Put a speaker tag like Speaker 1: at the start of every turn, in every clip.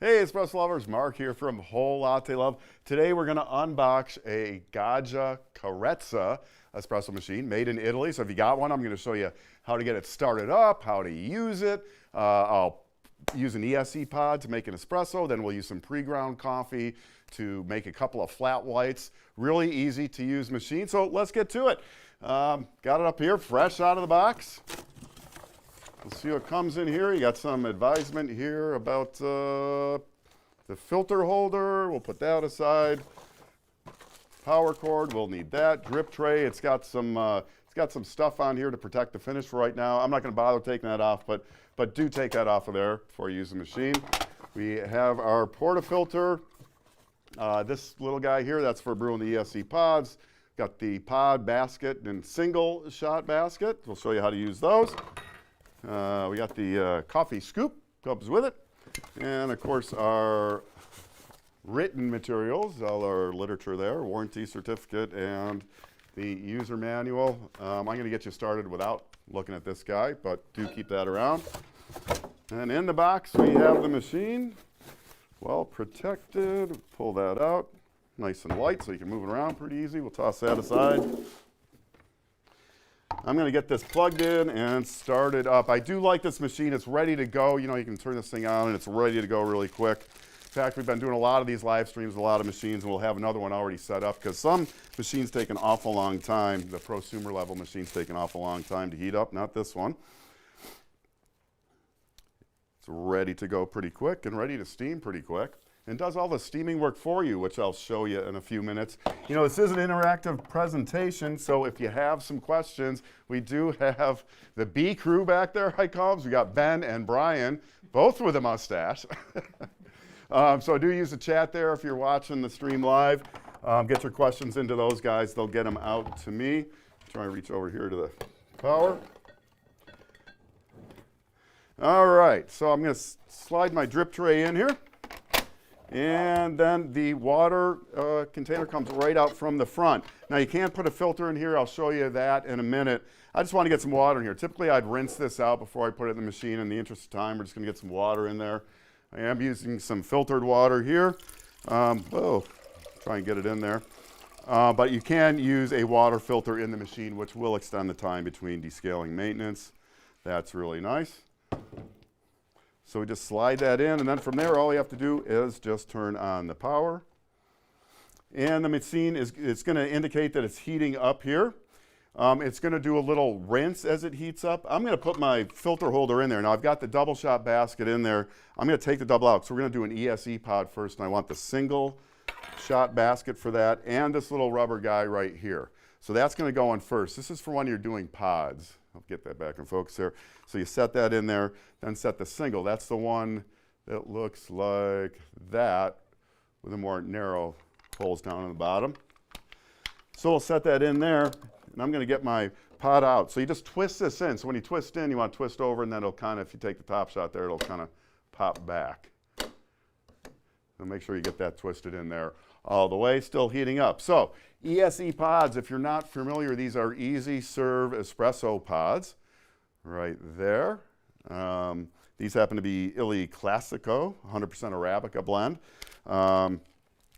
Speaker 1: Hey, espresso lovers, Mark here from Whole Latte Love. Today we're going to unbox a Gaggia Carezza espresso machine made in Italy. So if you got one, I'm going to show you how to get it started up, how to use it. I'll use an ESC pod to make an espresso. Then we'll use some pre-ground coffee to make a couple of flat whites. Really easy to use machine. So let's get to it. Got it up here, fresh out of the box. Let's see what comes in here. You got some advisement here about the filter holder. We'll put that aside. Power cord, we'll need that. Drip tray, it's got some stuff on here to protect the finish for right now. I'm not going to bother taking that off, but do take that off of there before you use the machine. We have our portafilter. This little guy here, that's for brewing the ESC pods. Got the pod basket and single shot basket. We'll show you how to use those. We got the coffee scoop, comes with it. And of course our written materials, all our literature there, warranty certificate and the user manual. I'm going to get you started without looking at this guy, but do keep that around. And in the box we have the machine, well protected. Pull that out, nice and light so you can move it around pretty easy. We'll toss that aside. I'm going to get this plugged in and started up. I do like this machine. It's ready to go. You know, you can turn this thing on and it's ready to go really quick. In fact, we've been doing a lot of these live streams, a lot of machines, and we'll have another one already set up because some machines take an awful long time. The prosumer level machines take an awful long time to heat up, not this one. It's ready to go pretty quick and ready to steam pretty quick. And does all the steaming work for you, which I'll show you in a few minutes. You know, this is an interactive presentation, so if you have some questions, we do have the B crew back there, I call them. We got Ben and Brian, both with a mustache. So do use the chat there if you're watching the stream live. Get your questions into those guys. They'll get them out to me. Try and reach over here to the power. All right, so I'm going to slide my drip tray in here. And then the water container comes right out from the front. Now you can't put a filter in here. I'll show you that in a minute. I just want to get some water in here. Typically I'd rinse this out before I put it in the machine. In the interest of time, we're just going to get some water in there. I am using some filtered water here. Try and get it in there. But you can use a water filter in the machine, which will extend the time between descaling maintenance. That's really nice. So we just slide that in, and then from there, all you have to do is just turn on the power. And the machine it's going to indicate that it's heating up here. It's going to do a little rinse as it heats up. I'm going to put my filter holder in there. Now, I've got the double shot basket in there. I'm going to take the double out. So we're going to do an ESE pod first, and I want the single shot basket for that, and this little rubber guy right here. So that's going to go in first. This is for when you're doing pods. I'll get that back in focus there. So you set that in there, then set the single. That's the one that looks like that with the more narrow holes down on the bottom. So we'll set that in there, and I'm going to get my pod out. So you just twist this in. So when you twist in, you want to twist over, and then it'll kind of, if you take the top shot there, it'll kind of pop back. So make sure you get that twisted in there all the way, still heating up. So ESE pods, if you're not familiar, these are easy serve espresso pods right there. These happen to be Il Classico, 100% Arabica blend.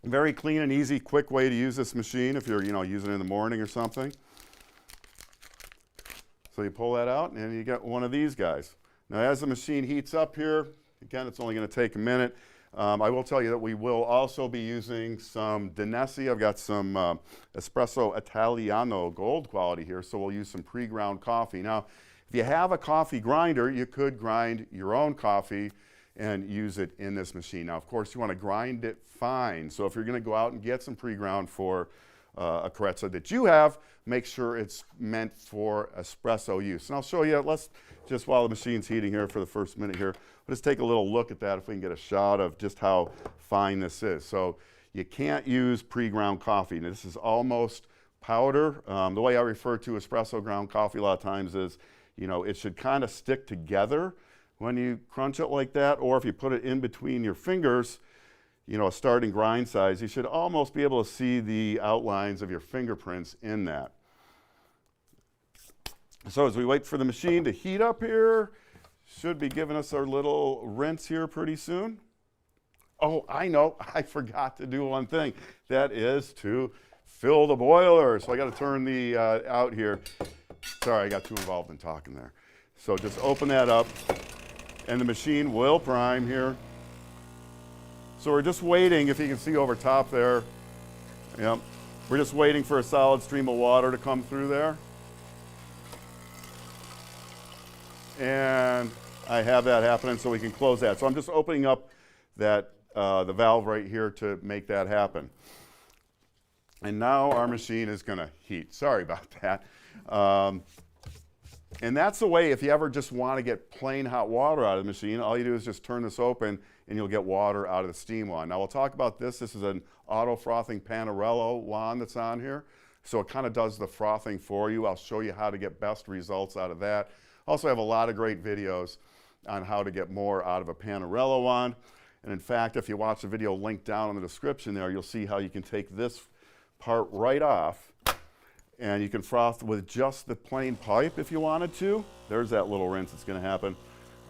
Speaker 1: Very clean and easy, quick way to use this machine if you're using it in the morning or something. So you pull that out and you get one of these guys. Now as the machine heats up here, again, it's only going to take a minute. I will tell you that we will also be using some Danesi. I've got some Espresso Italiano gold quality here, so we'll use some pre-ground coffee. Now, if you have a coffee grinder, you could grind your own coffee and use it in this machine. Now, of course, you want to grind it fine. So if you're going to go out and get some pre-ground for a Carezza that you have, make sure it's meant for espresso use. And I'll show you, let's just while the machine's heating here for the first minute here, let's take a little look at that if we can get a shot of just how fine this is. So you can't use pre-ground coffee. Now, this is almost powder. The way I refer to espresso ground coffee a lot of times is, it should kind of stick together when you crunch it like that, or if you put it in between your fingers, a starting grind size, you should almost be able to see the outlines of your fingerprints in that. So as we wait for the machine to heat up here, should be giving us our little rinse here pretty soon. Oh, I know, I forgot to do one thing. That is to fill the boiler. So I got to turn the out here. Sorry, I got too involved in talking there. So just open that up, and the machine will prime here. So we're just waiting, if you can see over top there. Yep. We're just waiting for a solid stream of water to come through there. And I have that happening, so we can close that. So I'm just opening up that the valve right here to make that happen. And now our machine is going to heat. Sorry about that. And that's the way, if you ever just want to get plain hot water out of the machine, all you do is just turn this open and you'll get water out of the steam wand. Now we'll talk about this. This is an auto frothing Panarello wand that's on here. So it kind of does the frothing for you. I'll show you how to get best results out of that. Also have a lot of great videos on how to get more out of a Panarello wand. And in fact, if you watch the video linked down in the description there, you'll see how you can take this part right off and you can froth with just the plain pipe if you wanted to. There's that little rinse that's going to happen.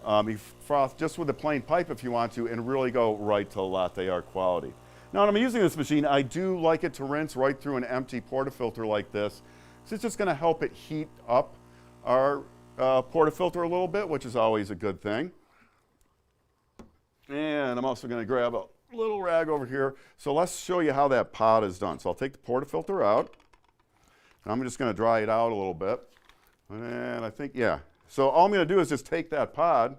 Speaker 1: You froth just with the plain pipe if you want to and really go right to latte art quality. Now when I'm using this machine, I do like it to rinse right through an empty portafilter like this. So it's just going to help it heat up our portafilter a little bit, which is always a good thing. And I'm also going to grab a little rag over here. So let's show you how that pod is done. So I'll take the portafilter out. And I'm just going to dry it out a little bit. And I think, yeah. So all I'm going to do is just take that pod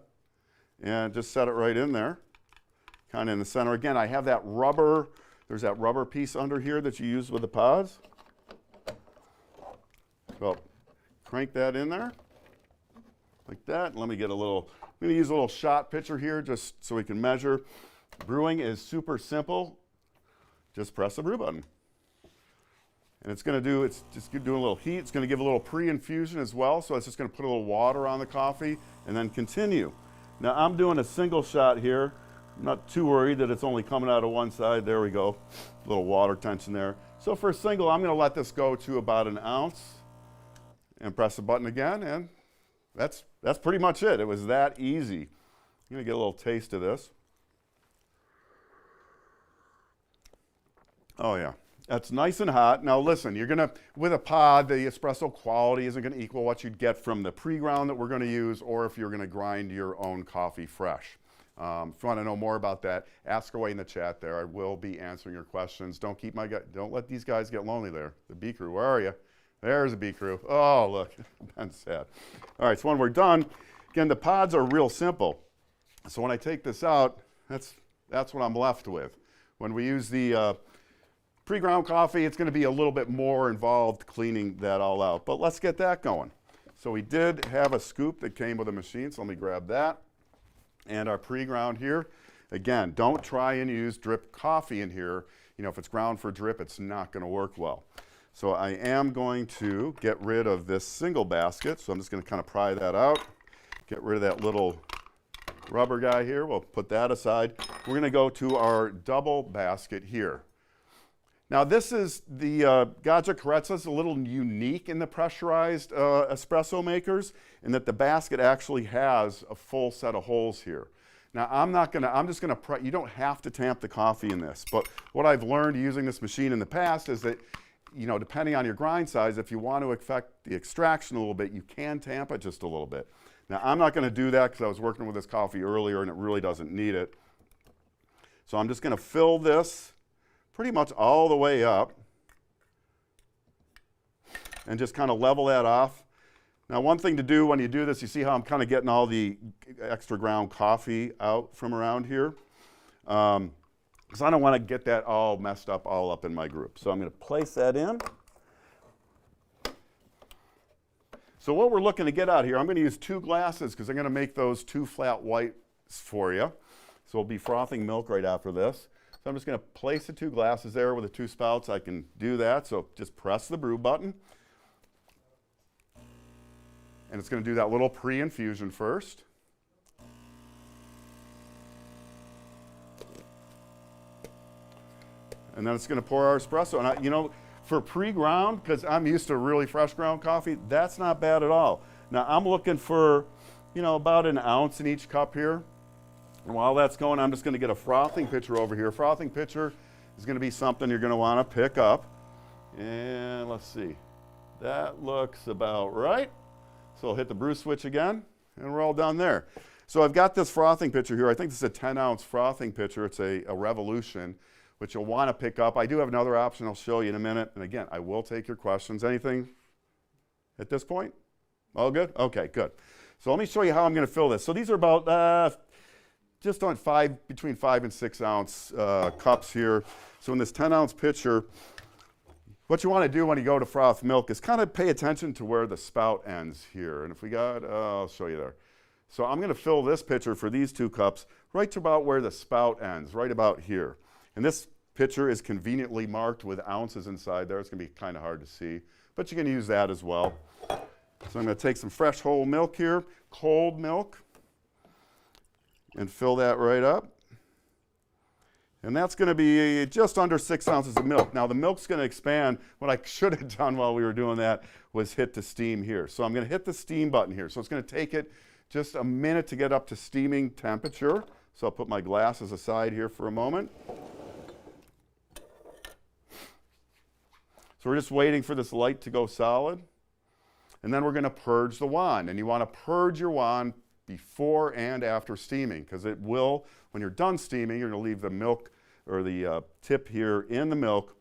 Speaker 1: and just set it right in there, kind of in the center. Again, I have that rubber, there's that rubber piece under here that you use with the pods. So crank that in there like that. Let me get a little, I'm going to use a little shot pitcher here just so we can measure. Brewing is super simple. Just press the brew button. And it's going to do, it's just doing a little heat. It's going to give a little pre-infusion as well. So it's just going to put a little water on the coffee and then continue. Now I'm doing a single shot here. I'm not too worried that it's only coming out of one side. There we go. A little water tension there. So for a single, I'm going to let this go to about an ounce and press the button again. And that's pretty much it. It was that easy. I'm going to get a little taste of this. Oh yeah. That's nice and hot. Now listen, you're gonna, with a pod, the espresso quality isn't gonna equal what you'd get from the pre-ground that we're gonna use, or if you're gonna grind your own coffee fresh. If you wanna know more about that, ask away in the chat there. I will be answering your questions. Don't let these guys get lonely there. The B crew, where are you? There's a B crew. Oh, look, Ben's sad. All right, so when we're done, again, the pods are real simple. So when I take this out, that's what I'm left with. When we use the pre-ground coffee, it's going to be a little bit more involved cleaning that all out. But let's get that going. So we did have a scoop that came with the machine, so let me grab that. And our pre-ground here. Again, don't try and use drip coffee in here. You know, if it's ground for drip, it's not going to work well. So I am going to get rid of this single basket. So I'm just going to kind of pry that out. Get rid of that little rubber guy here. We'll put that aside. We're going to go to our double basket here. Now this is the Gaggia Carezza is a little unique in the pressurized espresso makers in that the basket actually has a full set of holes here. Now I'm just gonna, you don't have to tamp the coffee in this, but what I've learned using this machine in the past is that, you know, depending on your grind size, if you want to affect the extraction a little bit, you can tamp it just a little bit. Now I'm not gonna do that because I was working with this coffee earlier and it really doesn't need it. So I'm just gonna fill this pretty much all the way up and just kind of level that off. Now one thing to do when you do this, you see how I'm kind of getting all the extra ground coffee out from around here? Because I don't want to get that all messed up, all up in my group. So I'm going to place that in. So what we're looking to get out here, I'm going to use 2 glasses because I'm going to make those 2 flat whites for you. So we'll be frothing milk right after this. So I'm just going to place the 2 glasses there with the 2 spouts. I can do that. So just press the brew button. And it's going to do that little pre-infusion first. And then it's going to pour our espresso. And you know, for pre-ground, because I'm used to really fresh ground coffee, that's not bad at all. Now I'm looking for, you know, about an ounce in each cup here. And while that's going, I'm just going to get a frothing pitcher over here. Frothing pitcher is going to be something you're going to want to pick up. And let's see. That looks about right. So I'll hit the brew switch again, and we're all done there. So I've got this frothing pitcher here. I think this is a 10-ounce frothing pitcher. It's a Revolution, which you'll want to pick up. I do have another option I'll show you in a minute. And again, I will take your questions. Anything at this point? All good? Okay, good. So let me show you how I'm going to fill this. So these are about just on between 5 and 6 ounce cups here. So in this 10-ounce pitcher, what you want to do when you go to froth milk is kind of pay attention to where the spout ends here. And if we got, I'll show you there. So I'm going to fill this pitcher for these 2 cups right to about where the spout ends, right about here. And this pitcher is conveniently marked with ounces inside there. It's going to be kind of hard to see, but you can use that as well. So I'm going to take some fresh whole milk here, cold milk, and fill that right up. And that's going to be just under 6 ounces of milk. Now the milk's going to expand. What I should have done while we were doing that was hit the steam here. So I'm going to hit the steam button here. So it's going to take it just a minute to get up to steaming temperature. So I'll put my glasses aside here for a moment. So we're just waiting for this light to go solid. And then we're going to purge the wand. And you want to purge your wand before and after steaming, because it will, when you're done steaming, you're going to leave the milk or the tip here in the milk,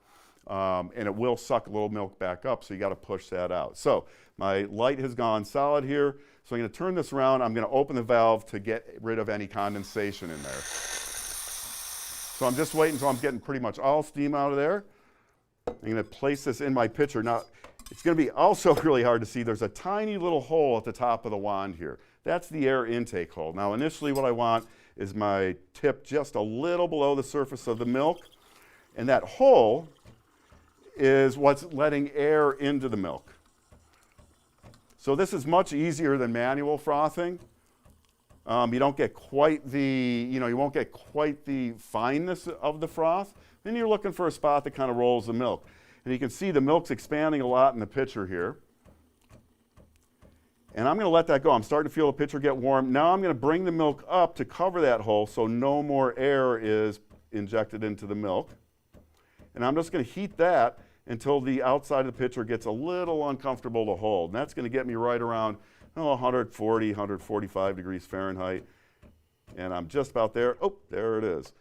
Speaker 1: and it will suck a little milk back up, so you got to push that out. So my light has gone solid here, so I'm going to turn this around. I'm going to open the valve to get rid of any condensation in there. So I'm just waiting until I'm getting pretty much all steam out of there. I'm going to place this in my pitcher. Now, it's going to be also really hard to see. There's a tiny little hole at the top of the wand here. That's the air intake hole. Now, initially what I want is my tip just a little below the surface of the milk. And that hole is what's letting air into the milk. So this is much easier than manual frothing. You don't get quite the, you won't get quite the fineness of the froth. Then you're looking for a spot that kind of rolls the milk. And you can see the milk's expanding a lot in the pitcher here. And I'm going to let that go. I'm starting to feel the pitcher get warm. Now I'm going to bring the milk up to cover that hole so no more air is injected into the milk. And I'm just going to heat that until the outside of the pitcher gets a little uncomfortable to hold. And that's going to get me right around 140, 145 degrees Fahrenheit. And I'm just about there. Oh, there it is.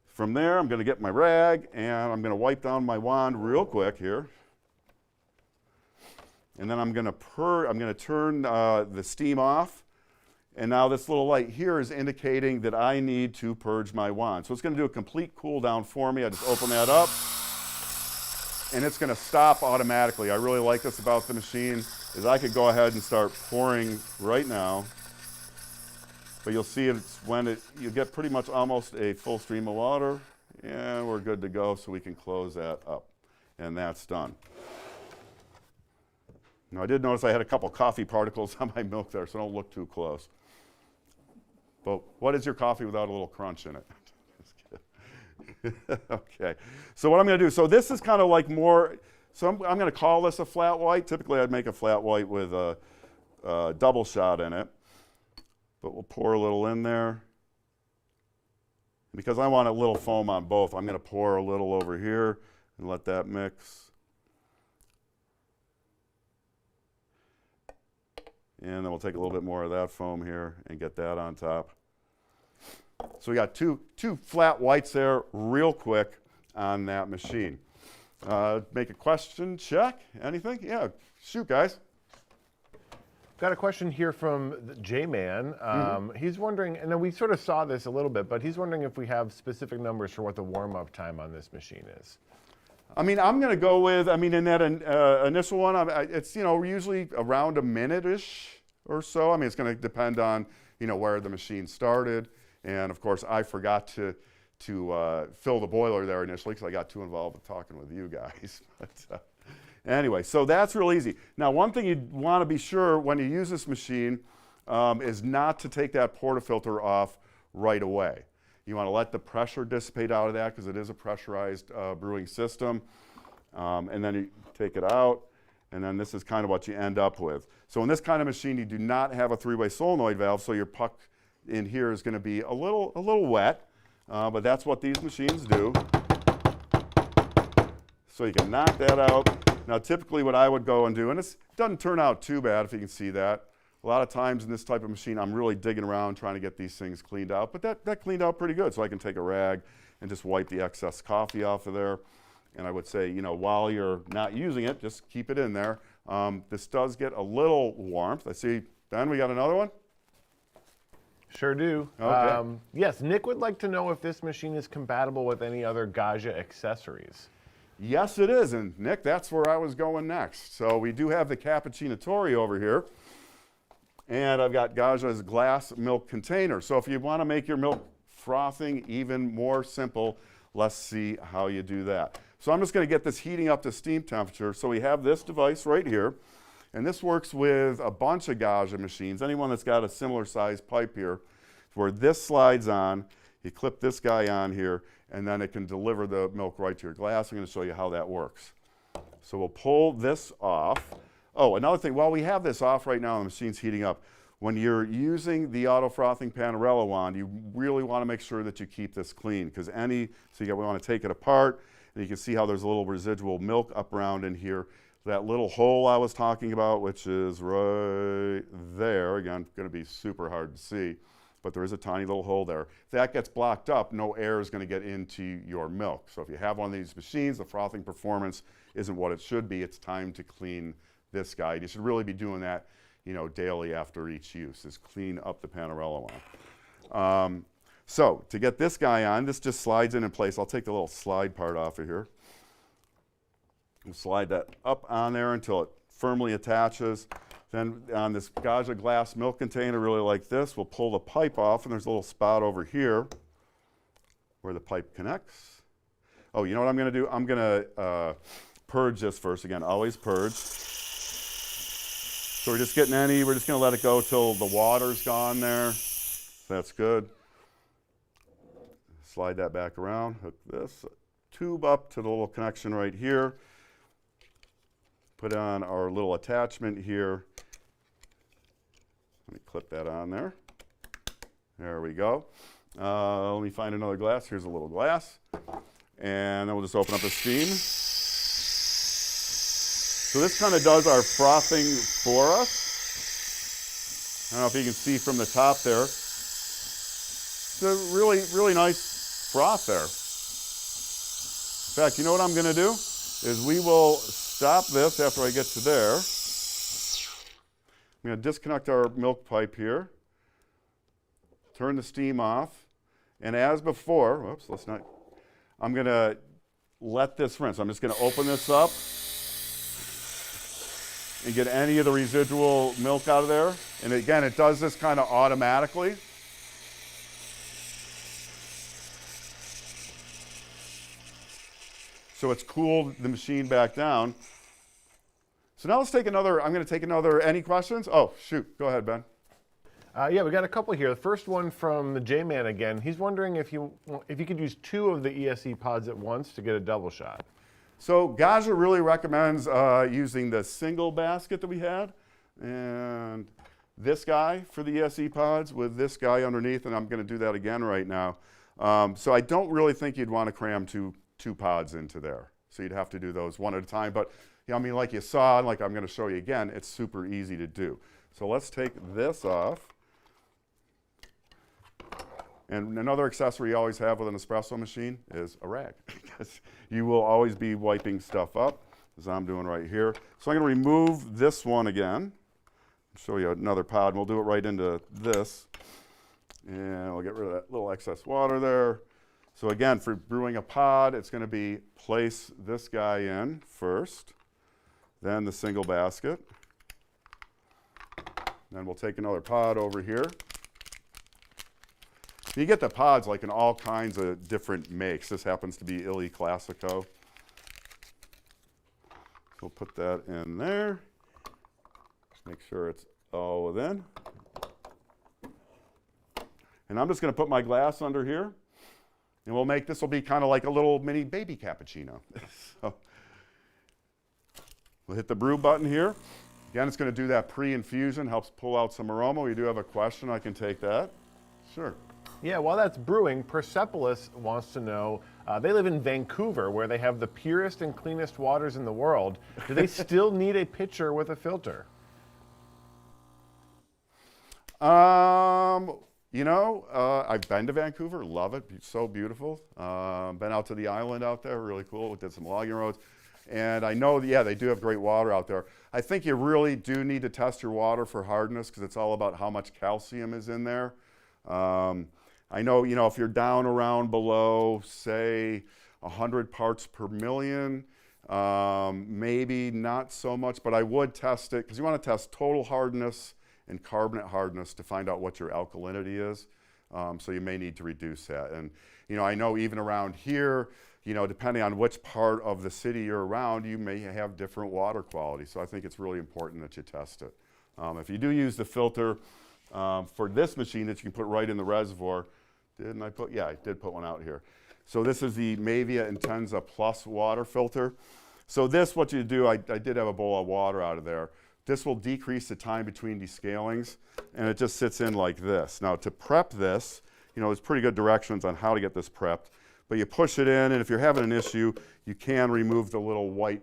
Speaker 1: From there, I'm going to get my rag, and I'm going to wipe down my wand real quick here. And then I'm going to turn the steam off. And now this little light here is indicating that I need to purge my wand. So it's going to do a complete cool down for me. I just open that up, and it's going to stop automatically. I really like this about the machine, is I could go ahead and start pouring right now. But you'll see it's when you get pretty much almost a full stream of water, and we're good to go, so we can close that up. And that's done. Now I did notice I had a couple coffee particles on my milk there, so don't look too close. But what is your coffee without a little crunch in it? Just kidding. Okay, so what I'm going to do, so this is kind of like more, so I'm going to call this a flat white. Typically I'd make a flat white with a double shot in it. But we'll pour a little in there. Because I want a little foam on both, I'm going to pour a little over here and let that mix. And then we'll take a little bit more of that foam here and get that on top. So we got two flat whites there real quick on that machine. Make a question check. Anything? Yeah, shoot, guys.
Speaker 2: Got a question here from J-Man. He's wondering, and then we sort of saw this a little bit, but he's wondering if we have specific numbers for what the warm-up time on this machine is.
Speaker 1: I mean, I'm going to go with, in that initial one, it's, usually around a minute-ish or so. I mean, it's going to depend on, where the machine started. And, of course, I forgot to fill the boiler there initially because I got too involved with talking with you guys. But, anyway, so that's real easy. Now, one thing you want to be sure when you use this machine is not to take that portafilter off right away. You want to let the pressure dissipate out of that because it is a pressurized brewing system. And then you take it out, and then this is kind of what you end up with. So in this kind of machine, you do not have a three-way solenoid valve, so your puck in here is going to be a little wet, but that's what these machines do. So you can knock that out. Now typically what I would go and do, and it doesn't turn out too bad if you can see that. A lot of times in this type of machine, I'm really digging around trying to get these things cleaned out, but that cleaned out pretty good. So I can take a rag and just wipe the excess coffee off of there. And I would say, you know, while you're not using it, just keep it in there. This does get a little warmth. I see, Ben, we got another one?
Speaker 2: Sure do.
Speaker 1: Okay.
Speaker 2: Yes, Nick would like to know if this machine is compatible with any other Gaggia accessories.
Speaker 1: Yes, it is. And Nick, that's where I was going next. So we do have the Cappuccinatori over here. And I've got Gaggia's glass milk container. So if you want to make your milk frothing even more simple, let's see how you do that. So I'm just going to get this heating up to steam temperature. So we have this device right here. And this works with a bunch of Gaggia machines. Anyone that's got a similar size pipe here, where this slides on, you clip this guy on here, and then it can deliver the milk right to your glass. I'm going to show you how that works. So we'll pull this off. Oh, another thing, while we have this off right now and the machine's heating up, when you're using the auto frothing Panarello wand, you really want to make sure that you keep this clean, because we want to take it apart, and you can see how there's a little residual milk up around in here. That little hole I was talking about, which is right there, again, going to be super hard to see, but there is a tiny little hole there. If that gets blocked up, no air is going to get into your milk. So if you have one of these machines, the frothing performance isn't what it should be. It's time to clean this guy. You should really be doing that, you know, daily after each use, is clean up the Panarello on. So to get this guy on, this just slides in place. I'll take the little slide part off of here. We'll slide that up on there until it firmly attaches. Then on this Gaggia glass milk container, really like this, we'll pull the pipe off, and there's a little spot over here where the pipe connects. Oh, you know what I'm going to do? I'm going to purge this first. Again, always purge. So we're just going to let it go till the water's gone there. That's good. Slide that back around, hook this tube up to the little connection right here. Put on our little attachment here. Let me clip that on there. There we go. Let me find another glass. Here's a little glass. And then we'll just open up the steam. So this kind of does our frothing for us. I don't know if you can see from the top there. It's a really, really nice froth there. In fact, you know what I'm going to do? Is we will stop this after I get to there. I'm going to disconnect our milk pipe here. Turn the steam off. And as before, whoops, I'm going to let this rinse. I'm just going to open this up and get any of the residual milk out of there. And again, it does this kind of automatically. So it's cooled the machine back down. So now let's take another, I'm going to take another, any questions? Oh, shoot, go ahead, Ben.
Speaker 2: Yeah, we got a couple here. The first one from the J-Man again. He's wondering if you could use 2 of the ESE pods at once to get a double shot.
Speaker 1: So Gaggia really recommends using the single basket that we had, and this guy for the ESE pods with this guy underneath, and I'm going to do that again right now. So I don't really think you'd want to cram two pods into there. So you'd have to do those one at a time. But you know, I mean, like you saw, like I'm going to show you again, it's super easy to do. So let's take this off. And another accessory you always have with an espresso machine is a rag, because you will always be wiping stuff up, as I'm doing right here. So I'm going to remove this one again, show you another pod, and we'll do it right into this. And we'll get rid of that little excess water there. So again, for brewing a pod, it's going to be place this guy in first, then the single basket. Then we'll take another pod over here. You get the pods like in all kinds of different makes. This happens to be Illy Classico. So we'll put that in there. Make sure it's all within. And I'm just going to put my glass under here. And we'll make, this will be kind of like a little mini baby cappuccino. So we'll hit the brew button here. Again, it's going to do that pre-infusion, helps pull out some aroma. We do have a question, I can take that. Sure.
Speaker 2: Yeah, while that's brewing, Persepolis wants to know, they live in Vancouver where they have the purest and cleanest waters in the world. Do they still need a pitcher with a filter?
Speaker 1: I've been to Vancouver, love it, it's so beautiful. Been out to the island out there, really cool. We did some logging roads. And I know, yeah, they do have great water out there. I think you really do need to test your water for hardness because it's all about how much calcium is in there. I know, if you're down around below, say, 100 parts per million, maybe not so much, but I would test it because you want to test total hardness and carbonate hardness to find out what your alkalinity is. So you may need to reduce that. And, I know even around here, depending on which part of the city you're around, you may have different water quality. So I think it's really important that you test it. If you do use the filter for this machine that you can put right in the reservoir, didn't I put? Yeah, I did put one out here. So this is the Mavia Intenza Plus water filter. So this, what you do, I did have a bowl of water out of there. This will decrease the time between descalings, and it just sits in like this. Now to prep this, there's pretty good directions on how to get this prepped. But you push it in, and if you're having an issue, you can remove the little white,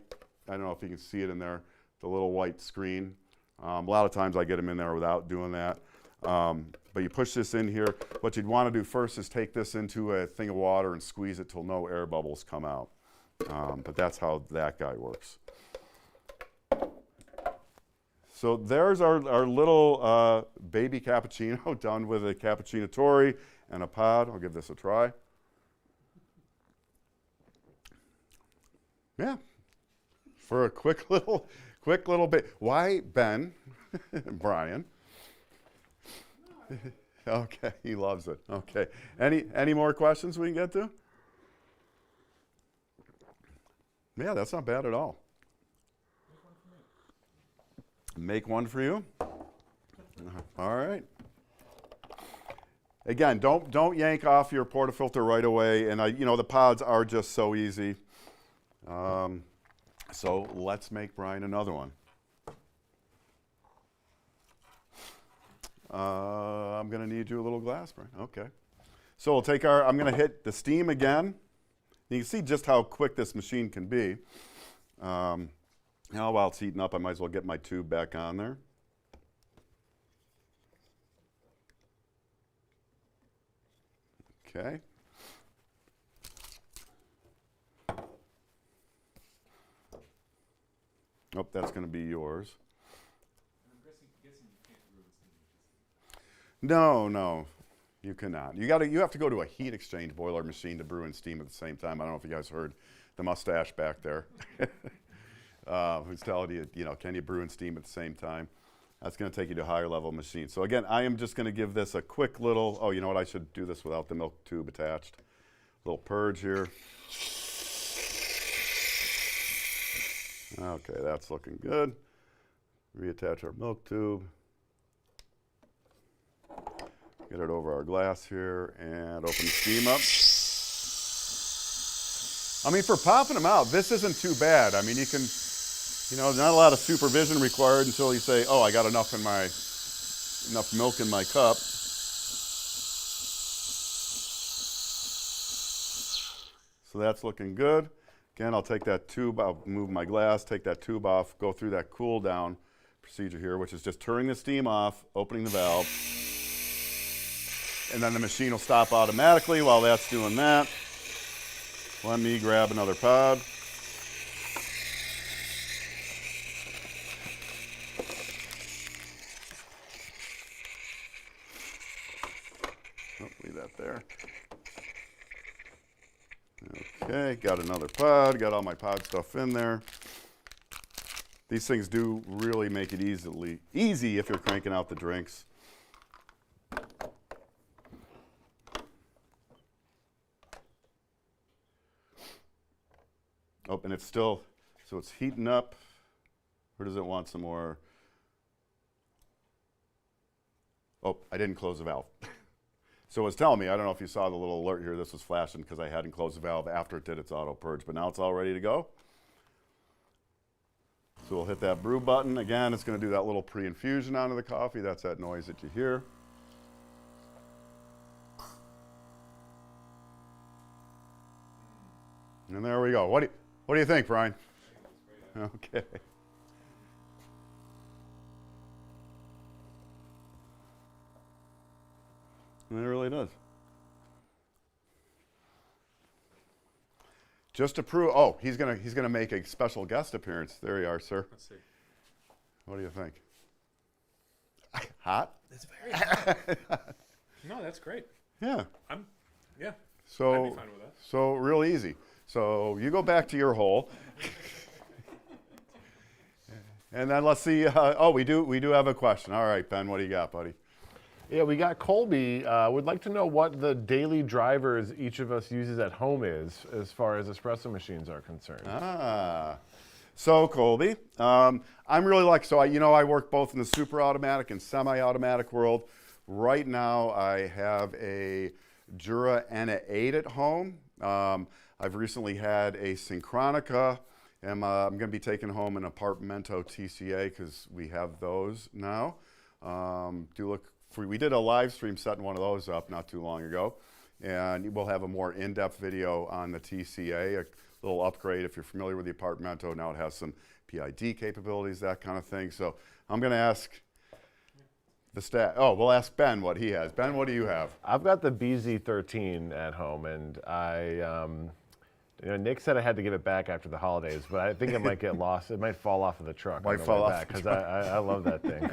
Speaker 1: I don't know if you can see it in there, the little white screen. A lot of times I get them in there without doing that. But you push this in here. What you'd want to do first is take this into a thing of water and squeeze it till no air bubbles come out. But that's how that guy works. So there's our little baby cappuccino done with a cappuccino Tori and a pod. I'll give this a try. Yeah, for a quick little bit. Why Ben? Brian. Okay, he loves it. Okay, any more questions we can get to? Yeah, that's not bad at all. Make one for you. All right. Again, don't yank off your portafilter right away, and the pods are just so easy. So let's make Brian another one. I'm going to need you a little glass, Brian. Okay. So we'll take I'm going to hit the steam again. You can see just how quick this machine can be. Now while it's heating up, I might as well get my tube back on there. Okay. Oh, that's going to be yours.
Speaker 3: I'm guessing you can't brew in steam.
Speaker 1: No, you cannot. You have to go to a heat exchange boiler machine to brew and steam at the same time. I don't know if you guys heard the mustache back there. Who's telling you, can you brew and steam at the same time? That's going to take you to a higher level machine. So again, I am just going to give this a quick little, oh, you know what, I should do this without the milk tube attached. Little purge here. Okay, that's looking good. Reattach our milk tube. Get it over our glass here and open the steam up. I mean, for popping them out, this isn't too bad. I mean, you can, there's not a lot of supervision required until you say, oh, I got enough milk in my cup. So that's looking good. Again, I'll take that tube, I'll move my glass, take that tube off, go through that cool down procedure here, which is just turning the steam off, opening the valve, and then the machine will stop automatically while that's doing that. Let me grab another pod. Oh, leave that there. Okay, got another pod, got all my pod stuff in there. These things do really make it easy if you're cranking out the drinks. Oh, and it's still, so it's heating up. Or does it want some more? Oh, I didn't close the valve. So it was telling me, I don't know if you saw the little alert here, this was flashing because I hadn't closed the valve after it did its auto purge, but now it's all ready to go. So we'll hit that brew button. Again, it's going to do that little pre-infusion onto the coffee. That's that noise that you hear. And there we go. What do you think, Brian? Okay. And it really does. Just to prove, oh, he's gonna make a special guest appearance. There you are, sir.
Speaker 3: Let's see.
Speaker 1: What do you think? Hot?
Speaker 3: It's very hot. No, that's great.
Speaker 1: Yeah.
Speaker 3: Yeah. I'd
Speaker 1: So,
Speaker 3: be fine with that.
Speaker 1: so real easy. So you go back to your hole, and then let's see. Oh, we do have a question. All right, Ben, what do you got, buddy?
Speaker 2: Yeah, we got Colby. Would like to know what the daily drivers each of us uses at home is as far as espresso machines are concerned.
Speaker 1: So Colby, I'm really I work both in the super automatic and semi-automatic world. Right now, I have a Jura Ena 8 at home. I've recently had a Synchronica, and I'm going to be taking home an Apartamento TCA because we have those now. We did a live stream setting one of those up not too long ago, and we'll have a more in-depth video on the TCA, a little upgrade if you're familiar with the Apartamento. Now it has some PID capabilities, that kind of thing. So I'm going to ask the staff. Oh, we'll ask Ben what he has. Ben, what do you have?
Speaker 2: I've got the BZ13 at home, and Nick said I had to give it back after the holidays, but I think it might get lost. It might fall off of the truck.
Speaker 1: Might fall off
Speaker 2: because I love that thing.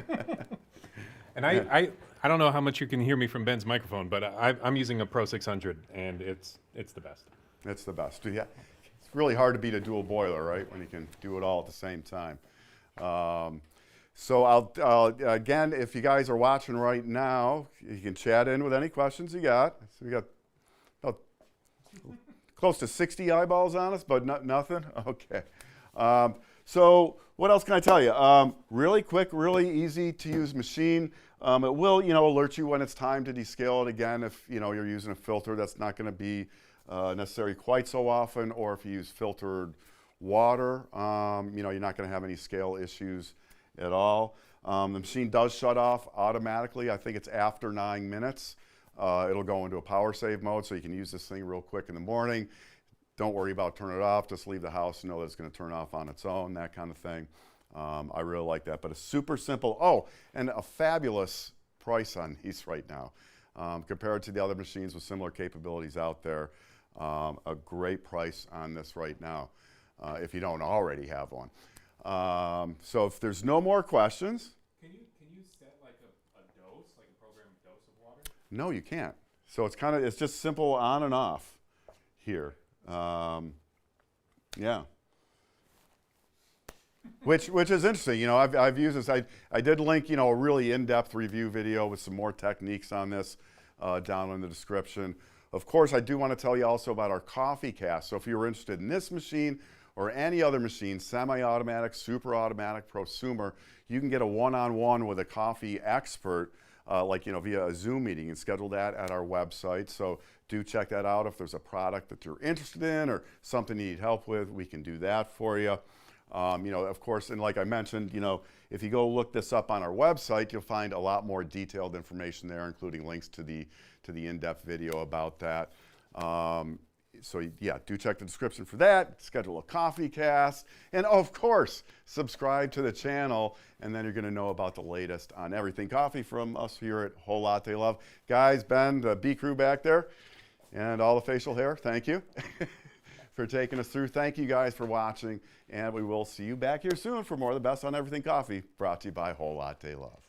Speaker 3: And I don't know how much you can hear me from Ben's microphone, but I'm using a Pro 600, and it's the best.
Speaker 1: It's the best. Yeah. It's really hard to beat a dual boiler, right, when you can do it all at the same time. So I'll again, if you guys are watching right now, you can chat in with any questions you got. So we got about close to 60 eyeballs on us, but nothing? Okay. So what else can I tell you? Really quick, really easy to use machine. It will, alert you when it's time to descale it again if, you're using a filter. That's not going to be necessary quite so often, or if you use filtered water, you're not going to have any scale issues at all. The machine does shut off automatically. I think it's after 9 minutes. It'll go into a power save mode, so you can use this thing real quick in the morning. Don't worry about turning it off. Just leave the house and know that it's going to turn off on its own, that kind of thing. I really like that. But it's super simple. Oh, and a fabulous price on these right now. Compared to the other machines with similar capabilities out there, a great price on this right now, if you don't already have one. So if there's no more questions.
Speaker 3: Can you set like a dose, like a programmed dose of water?
Speaker 1: No, you can't. So it's just simple on and off here. Yeah. Which is interesting. I've used this. I did link, a really in-depth review video with some more techniques on this down in the description. Of course, I do want to tell you also about our CoffeeCast. So if you're interested in this machine or any other machine, semi-automatic, super automatic, prosumer, you can get a one-on-one with a coffee expert, via a Zoom meeting, and schedule that at our website. So do check that out. If there's a product that you're interested in or something you need help with, we can do that for you. Of course, and like I mentioned, if you go look this up on our website, you'll find a lot more detailed information there, including links to the in-depth video about that. So yeah, do check the description for that. Schedule a CoffeeCast, and of course, subscribe to the channel, and then you're going to know about the latest on everything coffee from us here at Whole Latte Love. Guys, Ben, the B crew back there, and all the facial hair, thank you for taking us through. Thank you guys for watching, and we will see you back here soon for more of the best on everything coffee, brought to you by Whole Latte Love.